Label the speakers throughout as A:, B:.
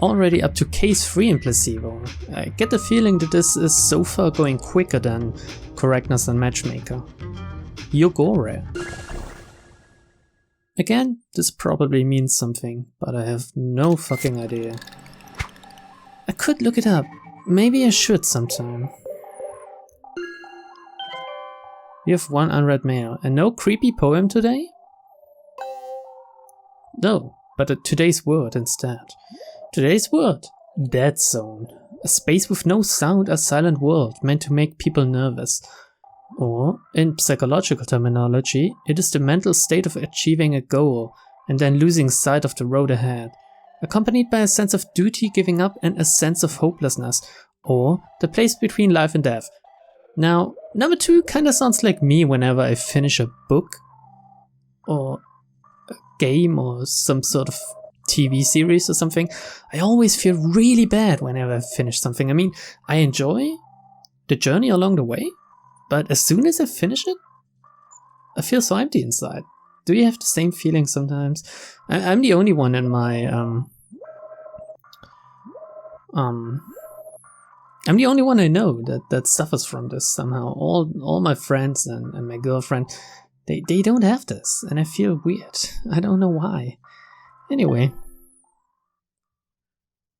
A: already up to case 3 in placebo. I get the feeling that this is so far going quicker than correctness and matchmaker. YOGORE. Again, this probably means something, but I have no fucking idea. I could look it up. Maybe I should sometime. We have one unread mail. And no creepy poem today? No, but today's word instead. Today's word. Dead zone. A space with no sound, a silent world meant to make people nervous. Or, in psychological terminology, it is the mental state of achieving a goal and then losing sight of the road ahead, accompanied by a sense of duty giving up and a sense of hopelessness, or the place between life and death. Now, number 2 kinda sounds like me whenever I finish a book, or a game, or some sort of TV series or something. I always feel really bad whenever I finish something. I mean, I enjoy the journey along the way, but as soon as I finish it, I feel so empty inside. Do you have the same feeling sometimes? I'm the only one in my I'm the only one I know that suffers from this somehow. All my friends and my girlfriend, they don't have this, and I feel weird. I don't know why. Anyway.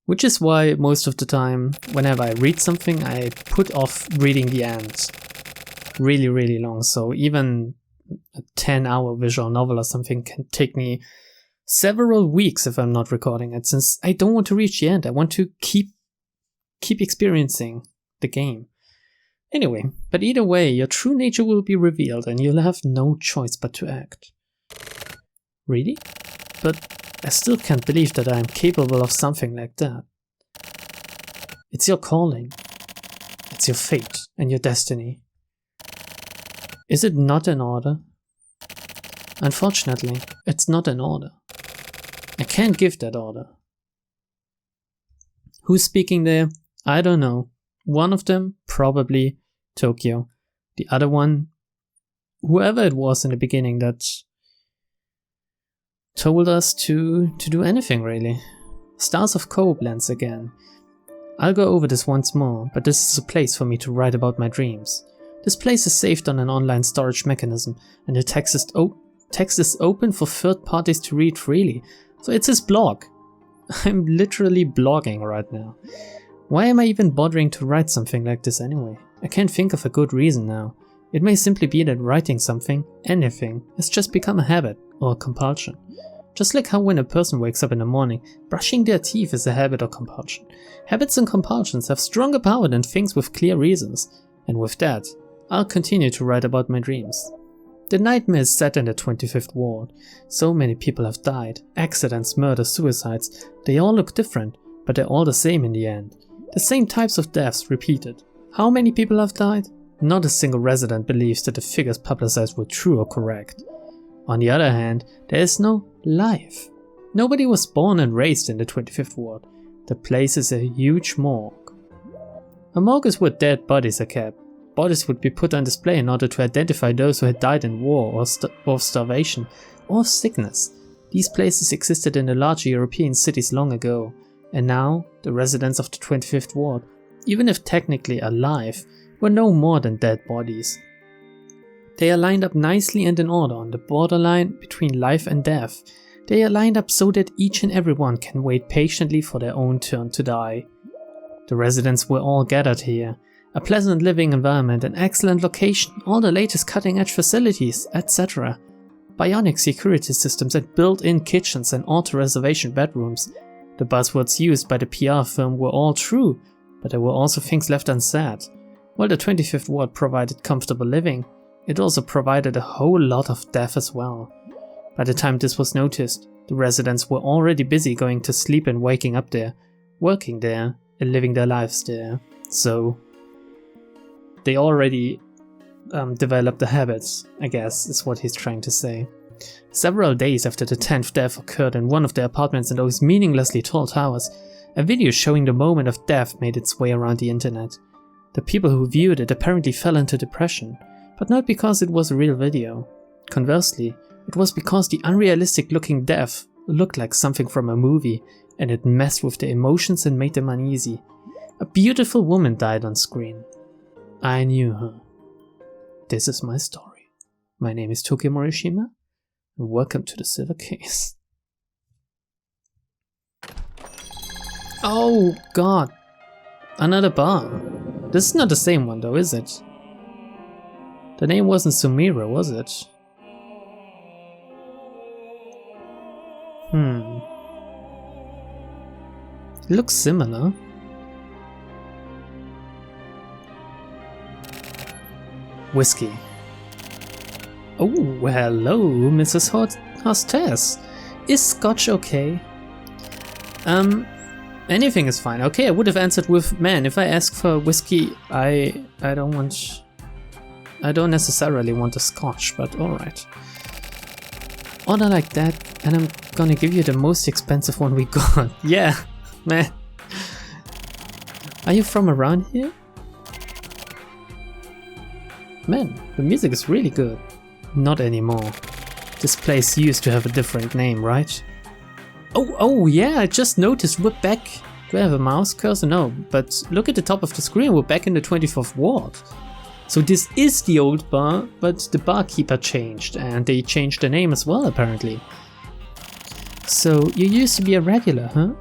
A: Which is why most of the time, whenever I read something, I put off reading the end really, really long. So even a 10-hour visual novel or something can take me several weeks if I'm not recording it, since I don't want to reach the end. I want to keep experiencing the game. Anyway, but either way, your true nature will be revealed and you'll have no choice but to act. Really? But I still can't believe that I am capable of something like that. It's your calling. It's your fate and your destiny. Is it not in order? Unfortunately, it's not in order. I can't give that order. Who's speaking there? I don't know. One of them, probably Tokyo. The other one, whoever it was in the beginning that told us to do anything really. Stars of Koblenz again. I'll go over this once more, but this is a place for me to write about my dreams. This place is saved on an online storage mechanism, and the text is open for third parties to read freely. So it's his blog. I'm literally blogging right now. Why am I even bothering to write something like this anyway? I can't think of a good reason now. It may simply be that writing something, anything, has just become a habit or a compulsion. Just like how when a person wakes up in the morning, brushing their teeth is a habit or compulsion. Habits and compulsions have stronger power than things with clear reasons. And with that, I'll continue to write about my dreams. The nightmare is set in the 25th ward. So many people have died. Accidents, murders, suicides. They all look different, but they're all the same in the end. The same types of deaths repeated. How many people have died? Not a single resident believes that the figures publicized were true or correct. On the other hand, there is no life. Nobody was born and raised in the 25th ward. The place is a huge morgue. A morgue is where dead bodies are kept. Bodies would be put on display in order to identify those who had died in war or of starvation or of sickness. These places existed in the larger European cities long ago, and now the residents of the 25th ward, even if technically alive, were no more than dead bodies. They are lined up nicely and in order on the borderline between life and death. They are lined up so that each and every one can wait patiently for their own turn to die. The residents were all gathered here. A pleasant living environment, an excellent location, all the latest cutting-edge facilities, etc. Bionic security systems and built-in kitchens and auto-reservation bedrooms. The buzzwords used by the PR firm were all true, but there were also things left unsaid. While the 25th ward provided comfortable living, it also provided a whole lot of death as well. By the time this was noticed, the residents were already busy going to sleep and waking up there, working there, and living their lives there. So they already developed the habits, I guess, is what he's trying to say. Several days after the 10th death occurred in one of the apartments in those meaninglessly tall towers, a video showing the moment of death made its way around the internet. The people who viewed it apparently fell into depression, but not because it was a real video. Conversely, it was because the unrealistic looking death looked like something from a movie, and it messed with the emotions and made them uneasy. A beautiful woman died on screen. I knew her. This is my story. My name is Tokyo Morishima, and welcome to the Silver Case. Oh god, another bar. This is not the same one though, is it? The name wasn't Sumira, was it? It looks similar. Whiskey. Oh, hello, Mrs. Hostess. Is scotch okay? Anything is fine. Okay, I would have answered with, man, if I ask for whiskey, I don't necessarily want a scotch, but alright. Order like that, and I'm gonna give you the most expensive one we got. Yeah, man. Are you from around here? Man, the music is really good. Not anymore. This place used to have a different name, right? Oh yeah, I just noticed we're back. Do I have a mouse cursor? No, but look at the top of the screen, we're back in the 24th ward. So this is the old bar, but the barkeeper changed, and they changed the name as well apparently. So you used to be a regular, huh?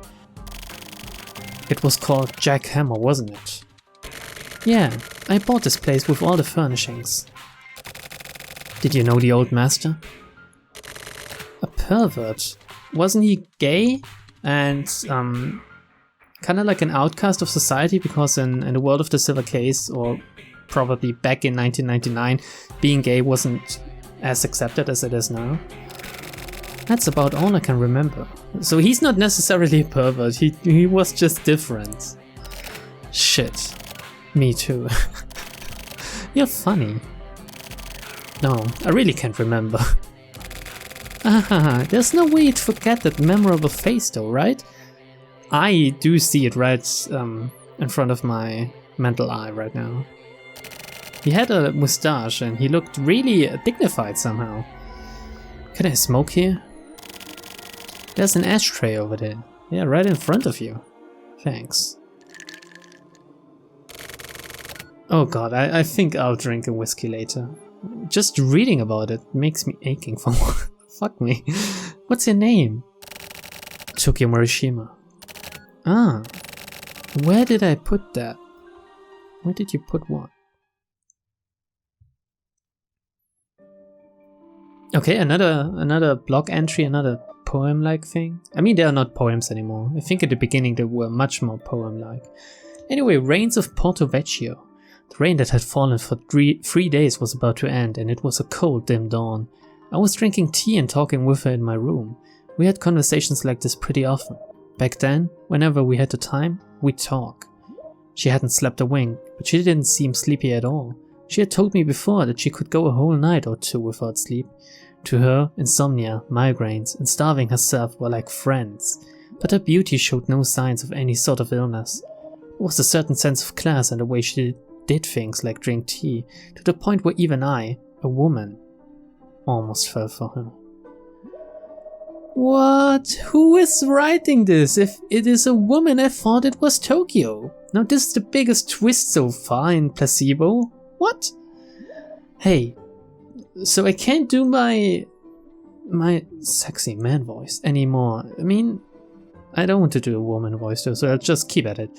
A: It was called Jack Hammer, wasn't it? Yeah, I bought this place with all the furnishings. Did you know the old master? A pervert. Wasn't he gay? And kinda like an outcast of society, because in the world of the Silver Case, or probably back in 1999, being gay wasn't as accepted as it is now. That's about all I can remember. So he's not necessarily a pervert, he was just different. Shit. Me too. You're funny. No, I really can't remember. There's no way to forget that memorable face though, right? I do see it right in front of my mental eye right now. He had a mustache and he looked really dignified somehow. Can I smoke here? There's an ashtray over there. Yeah, right in front of you. Thanks. Oh god, I think I'll drink a whiskey later. Just reading about it makes me aching for more. Fuck me. What's your name? Tokyo Morishima. Ah. Where did I put that? Where did you put what? Okay, another blog entry, another poem-like thing. I mean, they are not poems anymore. I think at the beginning they were much more poem-like. Anyway, Rains of Porto Vecchio. The rain that had fallen for three days was about to end, and it was a cold, dim dawn. I was drinking tea and talking with her in my room. We had conversations like this pretty often. Back then, whenever we had the time, we'd talk. She hadn't slept a wink, but she didn't seem sleepy at all. She had told me before that she could go a whole night or two without sleep. To her, insomnia, migraines, and starving herself were like friends. But her beauty showed no signs of any sort of illness. There was a certain sense of class in the way she did things like drink tea, to the point where even I, a woman, almost fell for her. What? Who is writing this? If it is a woman, I thought it was Tokyo. Now this is the biggest twist so far in Placebo. What? Hey, so I can't do my sexy man voice anymore. I mean, I don't want to do a woman voice though, so I'll just keep at it.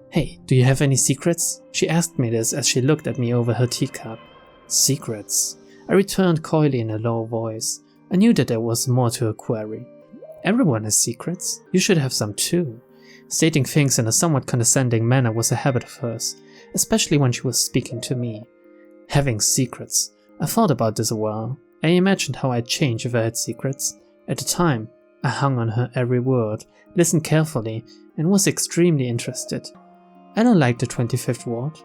A: Hey, do you have any secrets? She asked me this as she looked at me over her teacup. Secrets? I returned coyly in a low voice. I knew that there was more to her query. Everyone has secrets. You should have some too. Stating things in a somewhat condescending manner was a habit of hers, especially when she was speaking to me. Having secrets. I thought about this a while. I imagined how I'd change if I had secrets. At the time, I hung on her every word, listened carefully, and was extremely interested. I don't like the 25th ward.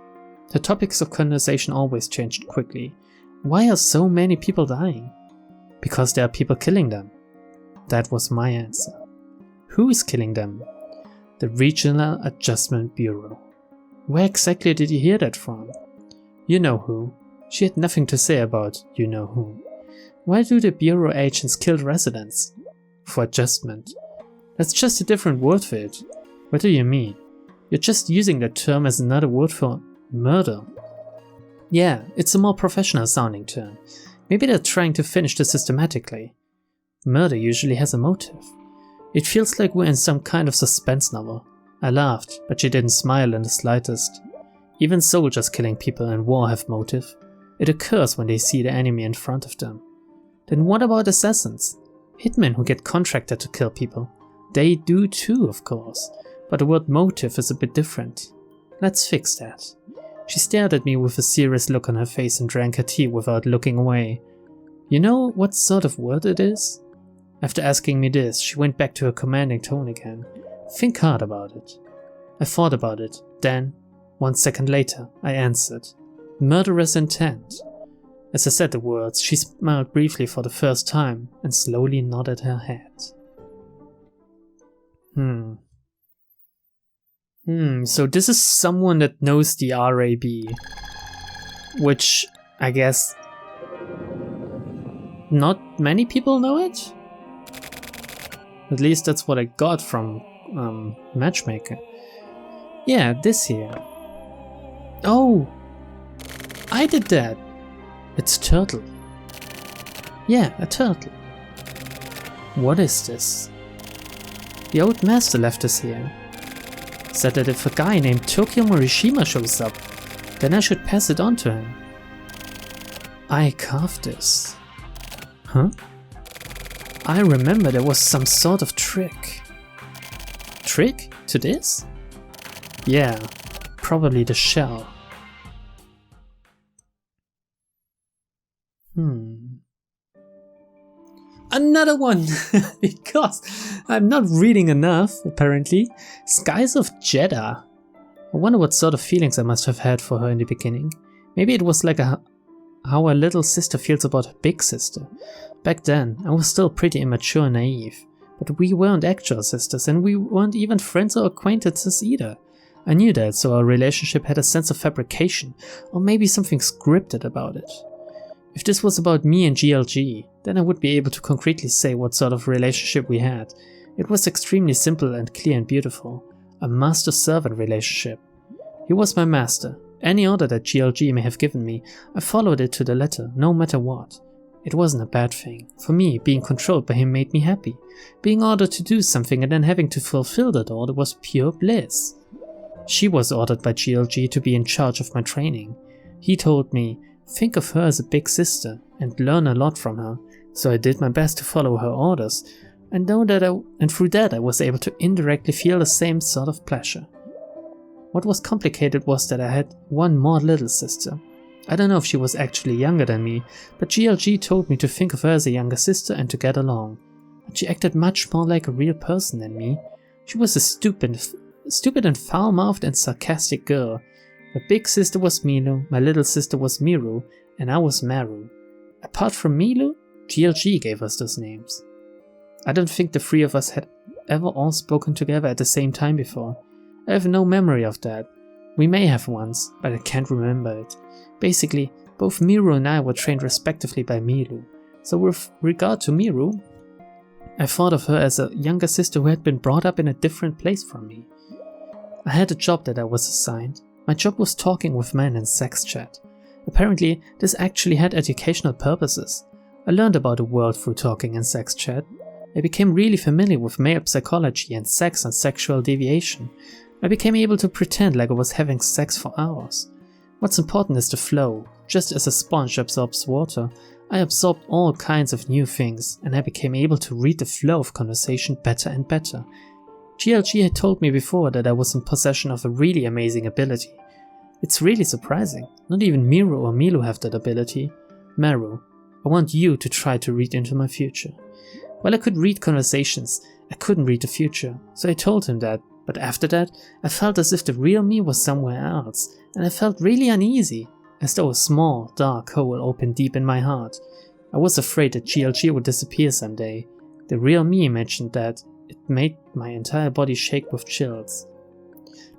A: The topics of conversation always changed quickly. Why are so many people dying? Because there are people killing them. That was my answer. Who is killing them? The Regional Adjustment Bureau. Where exactly did you hear that from? You know who. She had nothing to say about you know who. Why do the Bureau agents kill residents? for adjustment. That's just a different word for it. What do you mean? You're just using that term as another word for murder. Yeah, it's a more professional sounding term. Maybe they're trying to finish this systematically. Murder usually has a motive. It feels like we're in some kind of suspense novel. I laughed, but she didn't smile in the slightest. Even soldiers killing people in war have motive. It occurs when they see the enemy in front of them. Then what about assassins? Hitmen who get contracted to kill people. They do too, of course, but the word motive is a bit different. Let's fix that. She stared at me with a serious look on her face and drank her tea without looking away. You know what sort of word it is? After asking me this, she went back to her commanding tone again. Think hard about it. I thought about it, then, 1 second later, I answered. Murderous intent. As I said the words, she smiled briefly for the first time and slowly nodded her head. So this is someone that knows the RAB, which I guess not many people know it? At least that's what I got from Matchmaker. Yeah, this here. Oh! I did that! It's turtle. Yeah, a turtle. What is this? The old master left us here. Said that if a guy named Tokyo Morishima shows up, then I should pass it on to him. I carved this. Huh? I remember there was some sort of trick. Trick? To this? Yeah, probably the shell. Another one! Because I'm not reading enough, apparently. Skies of Jeddah. I wonder what sort of feelings I must have had for her in the beginning. Maybe it was like how a little sister feels about her big sister. Back then, I was still pretty immature and naive. But we weren't actual sisters, and we weren't even friends or acquaintances either. I knew that, so our relationship had a sense of fabrication, or maybe something scripted about it. If this was about me and GLG, then I would be able to concretely say what sort of relationship we had. It was extremely simple and clear and beautiful. A master-servant relationship. He was my master. Any order that GLG may have given me, I followed it to the letter, no matter what. It wasn't a bad thing. For me, being controlled by him made me happy. Being ordered to do something and then having to fulfill that order was pure bliss. She was ordered by GLG to be in charge of my training. He told me, think of her as a big sister and learn a lot from her. So I did my best to follow her orders, and through that I was able to indirectly feel the same sort of pleasure. What was complicated was that I had one more little sister. I don't know if she was actually younger than me, but GLG told me to think of her as a younger sister and to get along. But she acted much more like a real person than me. She was a stupid and foul-mouthed and sarcastic girl. My big sister was Milu, my little sister was Miru, and I was Maru. Apart from Milu, GLG gave us those names. I don't think the three of us had ever all spoken together at the same time before. I have no memory of that. We may have once, but I can't remember it. Basically, both Miru and I were trained respectively by Milu. So with regard to Miru, I thought of her as a younger sister who had been brought up in a different place from me. I had a job that I was assigned. My job was talking with men in sex chat. Apparently, this actually had educational purposes. I learned about the world through talking in sex chat. I became really familiar with male psychology and sex and sexual deviation. I became able to pretend like I was having sex for hours. What's important is the flow. Just as a sponge absorbs water, I absorbed all kinds of new things, and I became able to read the flow of conversation better and better. GLG had told me before that I was in possession of a really amazing ability. It's really surprising. Not even Miru or Milu have that ability. Maru, I want you to try to read into my future. While I could read conversations, I couldn't read the future, so I told him that, but after that, I felt as if the real me was somewhere else, and I felt really uneasy, as though a small, dark hole opened deep in my heart. I was afraid that GLG would disappear someday. The real me mentioned that. It made my entire body shake with chills.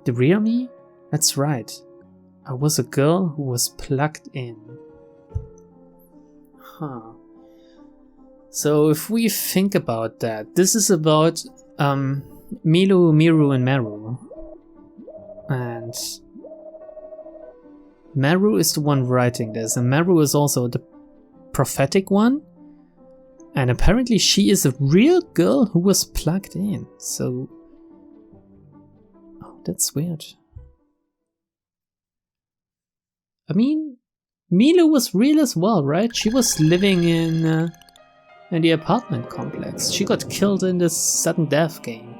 A: The real me? That's right. I was a girl who was plugged in. Huh. So if we think about that, this is about Milu, Miru, and Meru. And Meru is the one writing this, and Meru is also the prophetic one. And apparently she is a real girl who was plugged in, so... Oh, that's weird. I mean, Milu was real as well, right? She was living in the apartment complex. She got killed in this sudden death game.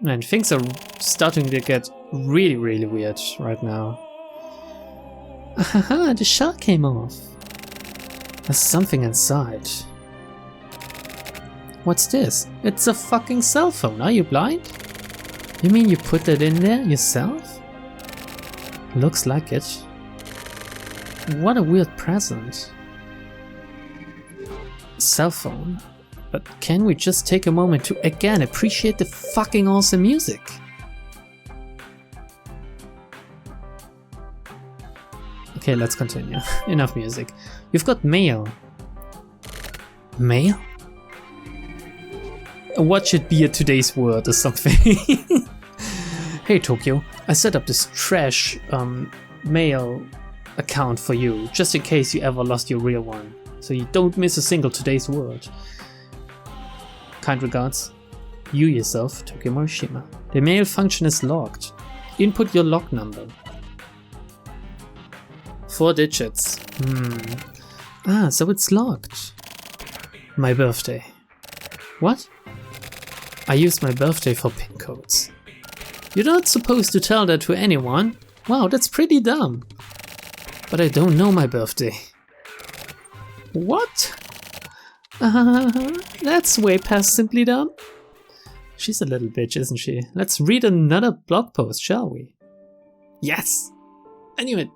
A: And things are starting to get really, really weird right now. Ahaha, the shell came off. There's something inside. What's this? It's a fucking cell phone. Are you blind? You mean you put that in there yourself? Looks like it. What a weird present. Cell phone. But can we just take a moment to again appreciate the fucking awesome music? Okay, let's continue. Enough music. You've got mail. Mail? What should be a today's word or something? Hey Tokyo, I set up this trash mail account for you, just in case you ever lost your real one. So you don't miss a single today's word. Kind regards, you yourself, Tokyo Morishima. The mail function is locked. Input your log number. 4 digits. Ah, so it's locked. My birthday. What? I used my birthday for pin codes. You're not supposed to tell that to anyone. Wow, that's pretty dumb. But I don't know my birthday. What? That's way past simply dumb. She's a little bitch, isn't she? Let's read another blog post, shall we? Yes! I knew it.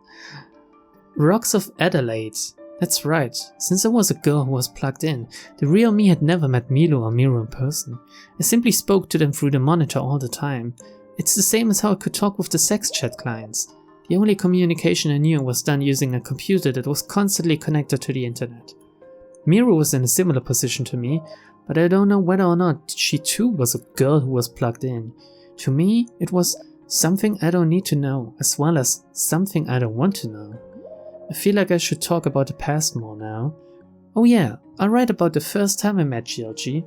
A: Rocks of Adelaide. That's right. Since I was a girl who was plugged in, the real me had never met Milu or Miru in person. I simply spoke to them through the monitor all the time. It's the same as how I could talk with the sex chat clients. The only communication I knew was done using a computer that was constantly connected to the internet. Miru was in a similar position to me, but I don't know whether or not she too was a girl who was plugged in. To me, it was something I don't need to know, as well as something I don't want to know. I feel like I should talk about the past more now. Oh yeah, I'll write about the first time I met GLG.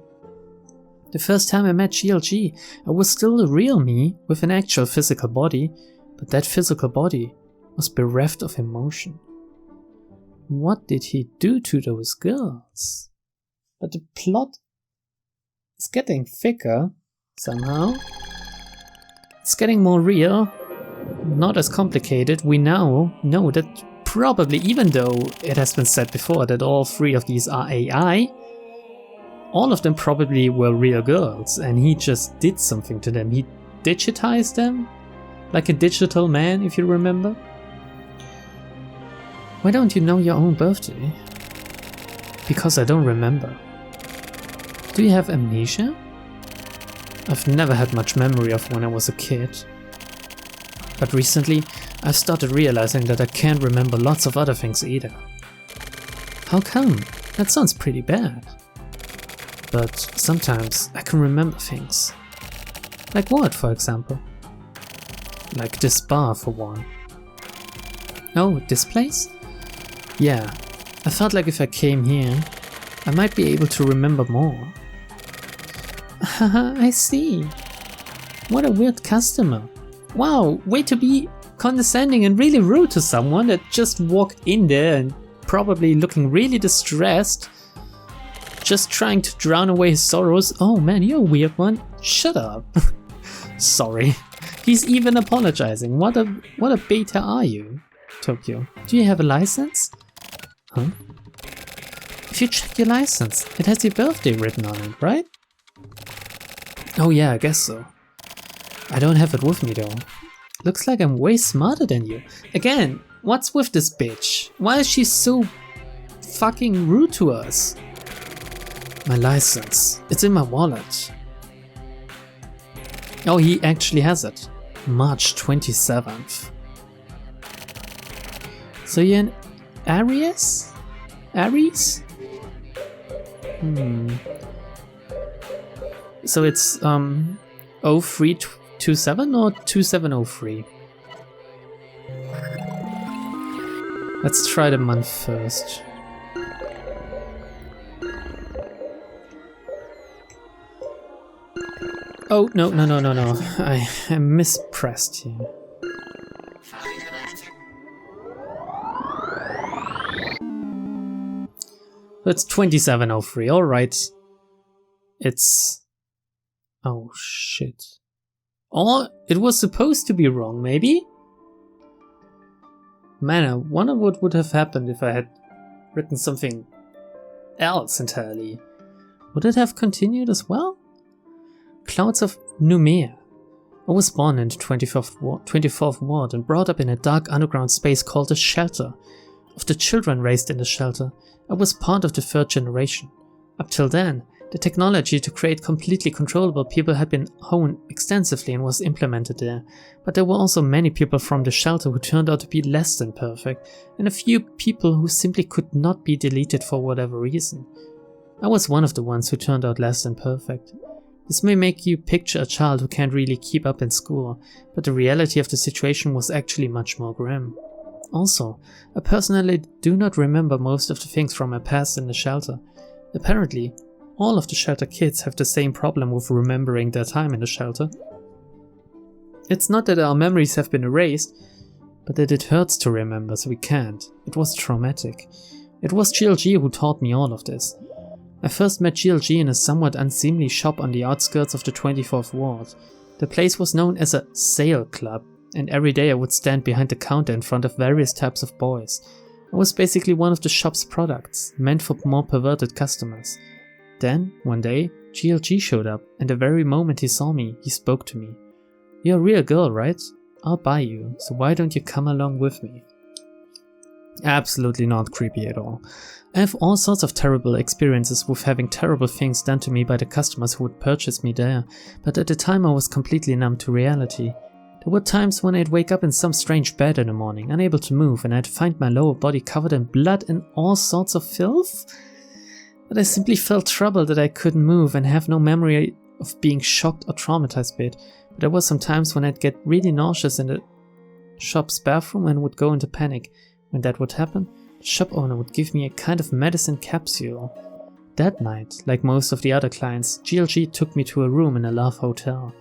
A: The first time I met GLG, I was still the real me with an actual physical body, but that physical body was bereft of emotion. What did he do to those girls? But the plot is getting thicker somehow. It's getting more real, not as complicated. We now know that probably, even though it has been said before that all 3 of these are AI, all of them probably were real girls, and he just did something to them. He digitized them, like a digital man, if you remember. Why don't you know your own birthday? Because I don't remember. Do you have amnesia? I've never had much memory of when I was a kid. But recently, I've started realizing that I can't remember lots of other things either. How come? That sounds pretty bad. But sometimes I can remember things. Like what, for example? Like this bar, for one. Oh, this place? Yeah, I felt like if I came here, I might be able to remember more. Haha, I see. What a weird customer. Wow, way to be condescending and really rude to someone that just walked in there and probably looking really distressed, just trying to drown away his sorrows. Oh man, you're a weird one. Shut up. Sorry. He's even apologizing. What a beta are you, Tokyo? Do you have a license? Huh? If you check your license, it has your birthday written on it, right? Oh yeah, I guess so. I don't have it with me though. Looks like I'm way smarter than you. Again, what's with this bitch? Why is she so fucking rude to us? My license. It's in my wallet. Oh, he actually has it. March 27th. So you're an Aries? Aries? So it's 0327 or 2703? Let's try the month first. Oh, no. I mispressed here. It's 2703, alright. It's... oh shit. Or it was supposed to be wrong, maybe? Man, I wonder what would have happened if I had written something else entirely. Would it have continued as well? Clouds of Numea. I was born in the 24th Ward and brought up in a dark underground space called the Shelter. Of the children raised in the shelter, I was part of the third generation. Up till then, the technology to create completely controllable people had been honed extensively and was implemented there, but there were also many people from the shelter who turned out to be less than perfect, and a few people who simply could not be deleted for whatever reason. I was one of the ones who turned out less than perfect. This may make you picture a child who can't really keep up in school, but the reality of the situation was actually much more grim. Also, I personally do not remember most of the things from my past in the shelter. Apparently, all of the shelter kids have the same problem with remembering their time in the shelter. It's not that our memories have been erased, but that it hurts to remember, so we can't. It was traumatic. It was GLG who taught me all of this. I first met GLG in a somewhat unseemly shop on the outskirts of the 24th Ward. The place was known as a sale club, and every day I would stand behind the counter in front of various types of boys. I was basically one of the shop's products, meant for more perverted customers. Then, one day, GLG showed up, and the very moment he saw me, he spoke to me. "You're a real girl, right? I'll buy you, so why don't you come along with me?" Absolutely not creepy at all. I have all sorts of terrible experiences with having terrible things done to me by the customers who would purchase me there, but at the time I was completely numb to reality. There were times when I'd wake up in some strange bed in the morning, unable to move, and I'd find my lower body covered in blood and all sorts of filth. But I simply felt troubled that I couldn't move and have no memory of being shocked or traumatized by it. But there were some times when I'd get really nauseous in the shop's bathroom and would go into panic. When that would happen, the shop owner would give me a kind of medicine capsule. That night, like most of the other clients, GLG took me to a room in a love hotel.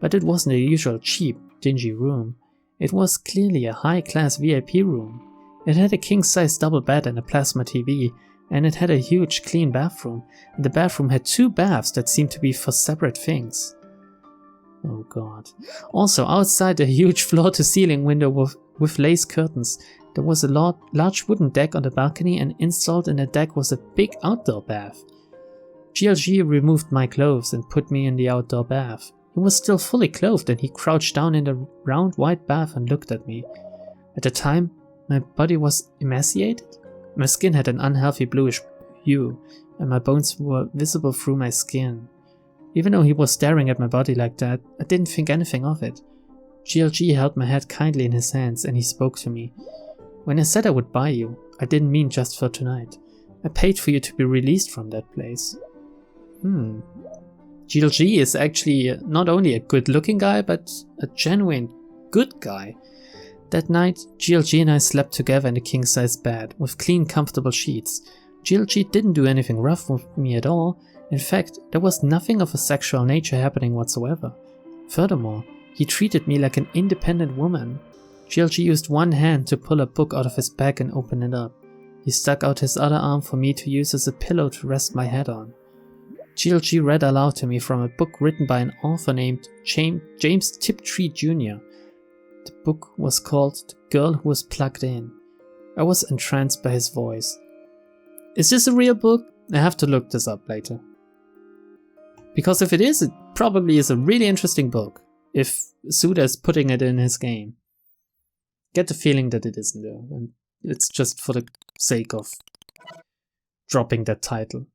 A: But it wasn't a usual cheap, dingy room. It was clearly a high-class VIP room. It had a king-size double bed and a plasma TV, and it had a huge clean bathroom, and the bathroom had 2 baths that seemed to be for separate things. Oh god. Also, outside a huge floor-to-ceiling window with lace curtains, there was a large wooden deck on the balcony, and installed in the deck was a big outdoor bath. GLG removed my clothes and put me in the outdoor bath. He was still fully clothed and he crouched down in the round white bath and looked at me. At the time, my body was emaciated. My skin had an unhealthy bluish hue and my bones were visible through my skin. Even though he was staring at my body like that, I didn't think anything of it. GLG held my head kindly in his hands and he spoke to me. "When I said I would buy you, I didn't mean just for tonight. I paid for you to be released from that place." GLG is actually not only a good looking guy, but a genuine good guy. That night, GLG and I slept together in a king-size bed with clean, comfortable sheets. GLG didn't do anything rough with me at all. In fact, there was nothing of a sexual nature happening whatsoever. Furthermore, he treated me like an independent woman. GLG used one hand to pull a book out of his bag and open it up. He stuck out his other arm for me to use as a pillow to rest my head on. GLG read aloud to me from a book written by an author named James Tiptree Jr. The book was called The Girl Who Was Plugged In. I was entranced by his voice. Is this a real book? I have to look this up later. Because if it is, it probably is a really interesting book, if Suda is putting it in his game. Get the feeling that it isn't though, and it's just for the sake of dropping that title.